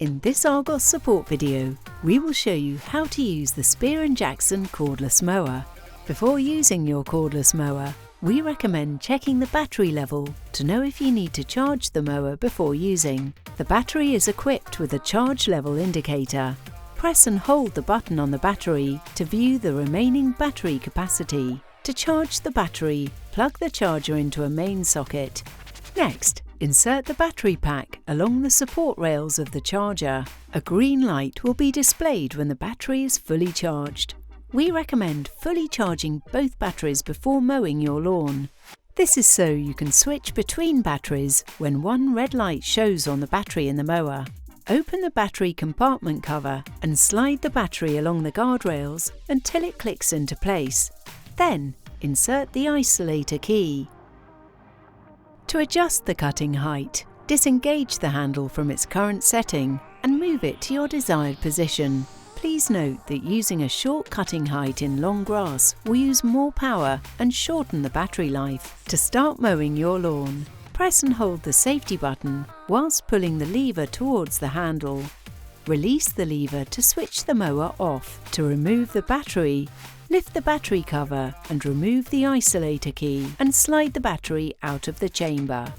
In this Argos Support video, we will show you how to use the Spear Jackson Cordless Mower. Before using your cordless mower, we recommend checking the battery level to know if you need to charge the mower before using. The battery is equipped with a charge level indicator. Press and hold the button on the battery to view the remaining battery capacity. To charge the battery, plug the charger into a main socket. Next, insert the battery pack along the support rails of the charger. A green light will be displayed when the battery is fully charged. We recommend fully charging both batteries before mowing your lawn. This is so you can switch between batteries when one red light shows on the battery in the mower. Open the battery compartment cover and slide the battery along the guardrails until it clicks into place. Then, insert the isolator key. To adjust the cutting height, disengage the handle from its current setting and move it to your desired position. Please note that using a short cutting height in long grass will use more power and shorten the battery life. To start mowing your lawn, press and hold the safety button whilst pulling the lever towards the handle. Release the lever to switch the mower off. To remove the battery, lift the battery cover and remove the isolator key and slide the battery out of the chamber.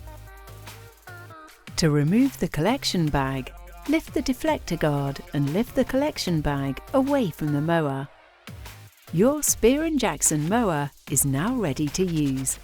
To remove the collection bag, lift the deflector guard and lift the collection bag away from the mower. Your Spear Jackson mower is now ready to use.